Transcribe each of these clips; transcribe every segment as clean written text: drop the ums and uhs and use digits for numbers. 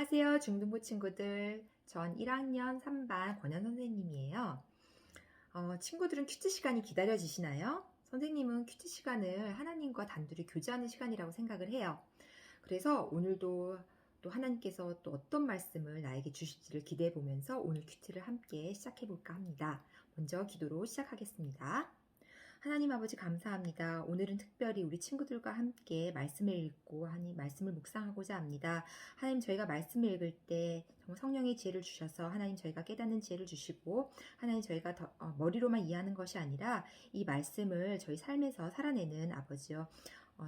안녕하세요, 중등부 친구들. 전 1학년 3반 권현 선생님이에요. 친구들은 큐티 시간이 기다려지시나요? 선생님은 큐티 시간을 하나님과 단둘이 교제하는 시간이라고 생각을 해요. 그래서 오늘도 또 하나님께서 또 어떤 말씀을 나에게 주실지를 기대해 보면서 오늘 큐티를 함께 시작해 볼까 합니다. 먼저 기도로 시작하겠습니다. 하나님 아버지 감사합니다. 오늘은 특별히 우리 친구들과 함께 말씀을 읽고 말씀을 묵상하고자 합니다. 하나님, 저희가 말씀을 읽을 때 정말 성령의 지혜를 주셔서 하나님, 저희가 깨닫는 지혜를 주시고 하나님, 저희가 머리로만 이해하는 것이 아니라 이 말씀을 저희 삶에서 살아내는 아버지요,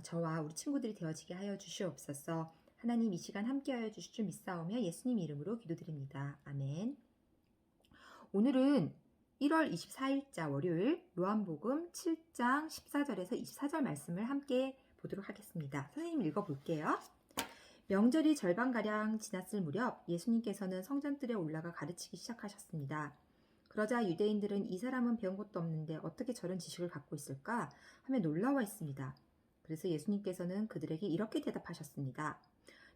저와 우리 친구들이 되어지게 하여 주시옵소서. 하나님, 이 시간 함께하여 주실 줄 믿사오며 예수님 이름으로 기도드립니다. 아멘. 오늘은 1월 24일자 월요일 요한복음 7장 14절에서 24절 말씀을 함께 보도록 하겠습니다. 선생님 읽어볼게요. 명절이 절반가량 지났을 무렵 예수님께서는 성전뜰에 올라가 가르치기 시작하셨습니다. 그러자 유대인들은 이 사람은 배운 것도 없는데 어떻게 저런 지식을 갖고 있을까 하며 놀라워 했습니다. 그래서 예수님께서는 그들에게 이렇게 대답하셨습니다.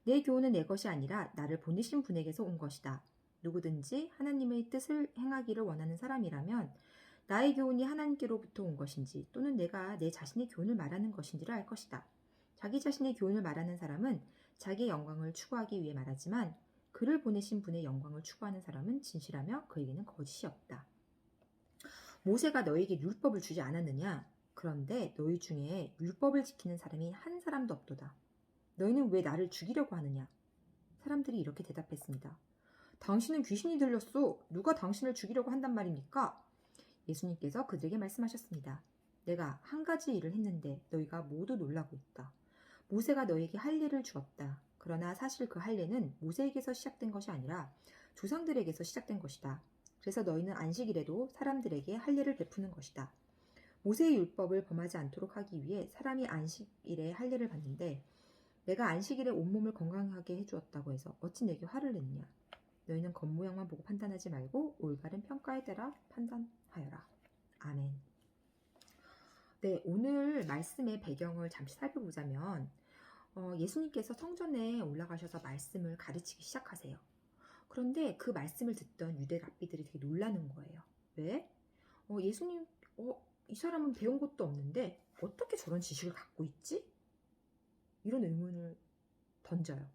내 교훈은 내 것이 아니라 나를 보내신 분에게서 온 것이다. 누구든지 하나님의 뜻을 행하기를 원하는 사람이라면 나의 교훈이 하나님께로부터 온 것인지 또는 내가 내 자신의 교훈을 말하는 것인지를 알 것이다. 자기 자신의 교훈을 말하는 사람은 자기의 영광을 추구하기 위해 말하지만 그를 보내신 분의 영광을 추구하는 사람은 진실하며 그에게는 거짓이 없다. 모세가 너에게 율법을 주지 않았느냐? 그런데 너희 중에 율법을 지키는 사람이 한 사람도 없도다. 너희는 왜 나를 죽이려고 하느냐? 사람들이 이렇게 대답했습니다. 당신은 귀신이 들렸소. 누가 당신을 죽이려고 한단 말입니까? 예수님께서 그들에게 말씀하셨습니다. 내가 한 가지 일을 했는데 너희가 모두 놀라고 있다. 모세가 너에게 할례를 주었다. 그러나 사실 그 할례는 모세에게서 시작된 것이 아니라 조상들에게서 시작된 것이다. 그래서 너희는 안식일에도 사람들에게 할례를 베푸는 것이다. 모세의 율법을 범하지 않도록 하기 위해 사람이 안식일에 할례를 받는데 내가 안식일에 온몸을 건강하게 해주었다고 해서 어찌 내게 화를 냈냐? 너희는 겉모양만 보고 판단하지 말고 올바른 평가에 따라 판단하여라. 아멘. 네, 오늘 말씀의 배경을 잠시 살펴보자면 예수님께서 성전에 올라가셔서 말씀을 가르치기 시작하세요. 그런데 그 말씀을 듣던 유대 랍비들이 되게 놀라는 거예요. 왜? 예수님, 이 사람은 배운 것도 없는데 어떻게 저런 지식을 갖고 있지? 이런 의문을 던져요.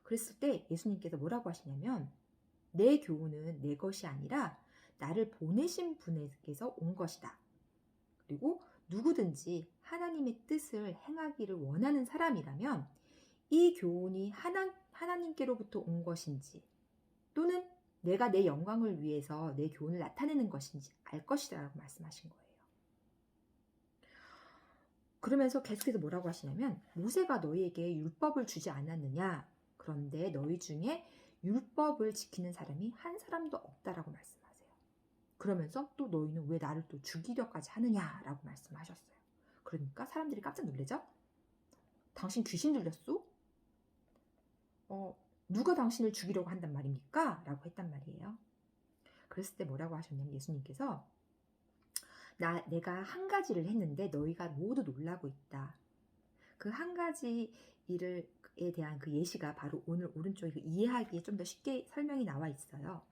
그랬을 때 예수님께서 뭐라고 하시냐면 내 교훈은 내 것이 아니라 나를 보내신 분에게서 온 것이다. 그리고 누구든지 하나님의 뜻을 행하기를 원하는 사람이라면 이 교훈이 하나님께로부터 온 것인지 또는 내가 내 영광을 위해서 내 교훈을 나타내는 것인지 알 것이다 라고 말씀하신 거예요. 그러면서 계속해서 뭐라고 하시냐면 모세가 너희에게 율법을 주지 않았느냐? 그런데 너희 중에 율법을 지키는 사람이 한 사람도 없다라고 말씀하세요. 그러면서 또 너희는 왜 나를 또 죽이려까지 하느냐라고 말씀하셨어요. 그러니까 사람들이 깜짝 놀라죠? 당신 귀신 들렸소? 누가 당신을 죽이려고 한단 말입니까? 라고 했단 말이에요. 그랬을 때 뭐라고 하셨냐면 예수님께서 내가 한 가지를 했는데 너희가 모두 놀라고 있다. 그 한 가지 일에 대한 그 예시가 바로 오늘 오른쪽에 그 이해하기에 좀 더 쉽게 설명이 나와 있어요.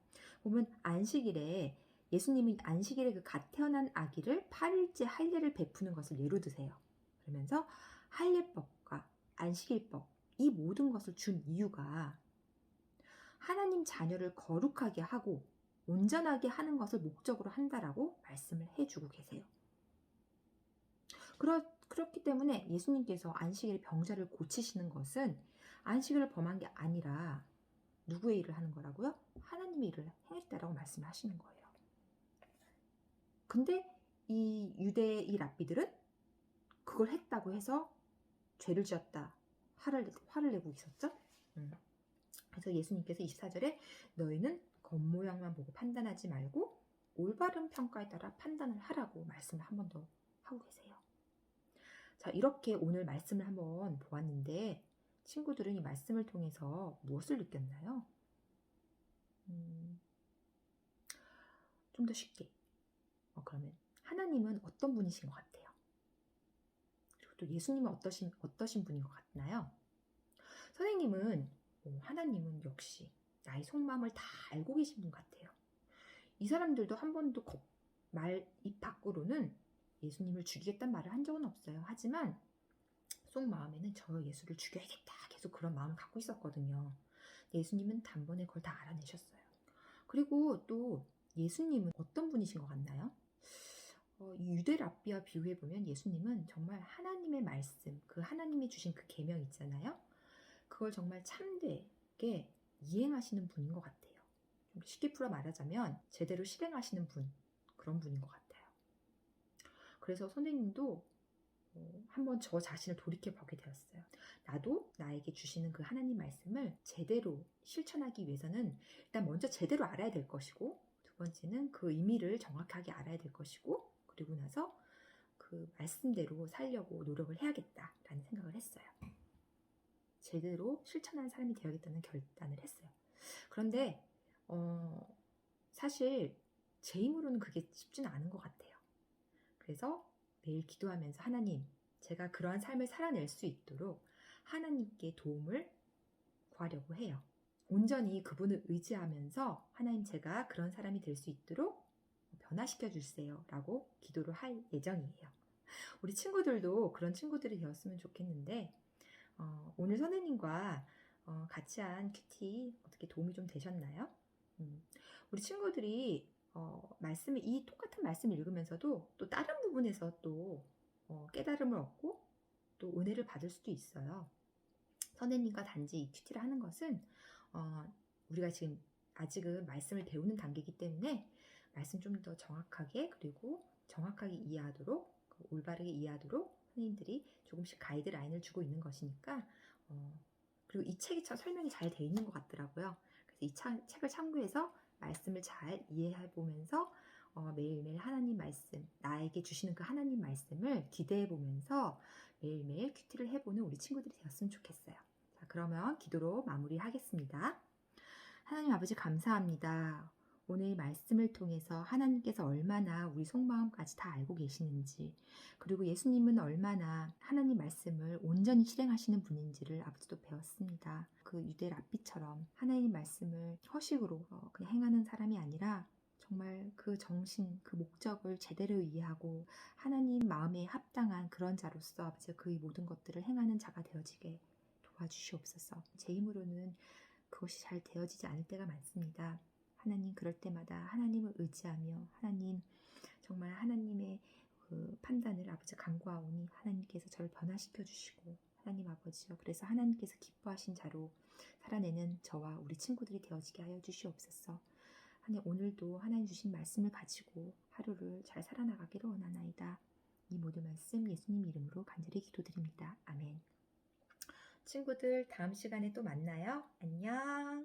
보면 안식일에 예수님이 안식일에 그 갓 태어난 아기를 8일째 할례를 베푸는 것을 예로 드세요. 그러면서 할례법과 안식일법 이 모든 것을 준 이유가 하나님 자녀를 거룩하게 하고 온전하게 하는 것을 목적으로 한다라고 말씀을 해주고 계세요. 그렇기 때문에 예수님께서 안식일에 병자를 고치시는 것은 안식일을 범한 게 아니라 누구의 일을 하는 거라고요? 하나님의 일을 행했다라고 말씀하시는 거예요. 근데 이 유대 이 랍비들은 그걸 했다고 해서 죄를 지었다. 화를 내고 있었죠. 그래서 예수님께서 24절에 너희는 겉모양만 보고 판단하지 말고 올바른 평가에 따라 판단을 하라고 말씀을 한 번 더 하고 계세요. 자, 이렇게 오늘 말씀을 한번 보았는데 친구들은 이 말씀을 통해서 무엇을 느꼈나요? 좀 더 쉽게. 그러면 하나님은 어떤 분이신 것 같아요? 그리고 또 예수님은 어떠신 분인 것 같나요? 선생님은 하나님은 역시 나의 속마음을 다 알고 계신 분 같아요. 이 사람들도 한 번도 입 밖으로는 예수님을 죽이겠다는 말을 한 적은 없어요. 하지만 속마음에는 저 예수를 죽여야겠다 계속 그런 마음을 갖고 있었거든요. 예수님은 단번에 그걸 다 알아내셨어요. 그리고 또 예수님은 어떤 분이신 것 같나요? 이 유대 랍비와 비유해보면 예수님은 정말 하나님의 말씀, 그 하나님이 주신 그 계명 있잖아요. 그걸 정말 참되게 이행하시는 분인 것 같아요. 좀 쉽게 풀어 말하자면 제대로 실행하시는 분, 그런 분인 것 같아요. 그래서 선생님도 한번 저 자신을 돌이켜보게 되었어요. 나도 나에게 주시는 그 하나님 말씀을 제대로 실천하기 위해서는 일단 먼저 제대로 알아야 될 것이고, 두 번째는 그 의미를 정확하게 알아야 될 것이고, 그리고 나서 그 말씀대로 살려고 노력을 해야겠다라는 생각을 했어요. 제대로 실천하는 사람이 되어야겠다는 결단을 했어요. 그런데 사실 제 힘으로는 그게 쉽지는 않은 것 같아요. 그래서 매일 기도하면서 하나님, 제가 그러한 삶을 살아낼 수 있도록 하나님께 도움을 구하려고 해요. 온전히 그분을 의지하면서 하나님, 제가 그런 사람이 될 수 있도록 변화시켜 주세요 라고 기도를 할 예정이에요. 우리 친구들도 그런 친구들이 되었으면 좋겠는데 오늘 선생님과 같이 한 큐티 어떻게 도움이 좀 되셨나요? 우리 친구들이 이 똑같은 말씀을 읽으면서도 또 다른 부분에서 또 깨달음을 얻고 또 은혜를 받을 수도 있어요. 선생님과 단지 이 큐티를 하는 것은 우리가 지금 아직은 말씀을 배우는 단계이기 때문에 말씀 좀 더 정확하게 그리고 정확하게 이해하도록 올바르게 이해하도록 선생님들이 조금씩 가이드라인을 주고 있는 것이니까 그리고 이 책이 참 설명이 잘 돼 있는 것 같더라고요. 그래서 이 책을 참고해서 말씀을 잘 이해해 보면서 매일매일 하나님 말씀, 나에게 주시는 그 하나님 말씀을 기대해 보면서 매일매일 큐티를 해보는 우리 친구들이 되었으면 좋겠어요. 자, 그러면 기도로 마무리하겠습니다. 하나님 아버지 감사합니다. 오늘 말씀을 통해서 하나님께서 얼마나 우리 속마음까지 다 알고 계시는지, 그리고 예수님은 얼마나 하나님 말씀을 온전히 실행하시는 분인지를 아버지도 배웠습니다. 그 유대 랍비처럼 하나님 말씀을 허식으로 그냥 행하는 사람이 아니라 정말 그 정신, 그 목적을 제대로 이해하고 하나님 마음에 합당한 그런 자로서 아버지 그의 모든 것들을 행하는 자가 되어지게 도와주시옵소서. 제 힘으로는 그것이 잘 되어지지 않을 때가 많습니다. 하나님, 그럴 때마다 하나님을 의지하며 하나님, 정말 하나님의 그 판단을 아버지 간구하오니 하나님께서 저를 변화시켜 주시고 하나님 아버지요, 그래서 하나님께서 기뻐하신 자로 살아내는 저와 우리 친구들이 되어지게 하여 주시옵소서. 하나님, 오늘도 하나님 주신 말씀을 가지고 하루를 잘 살아나가기를 원하나이다. 이 모든 말씀 예수님 이름으로 간절히 기도드립니다. 아멘. 친구들, 다음 시간에 또 만나요. 안녕.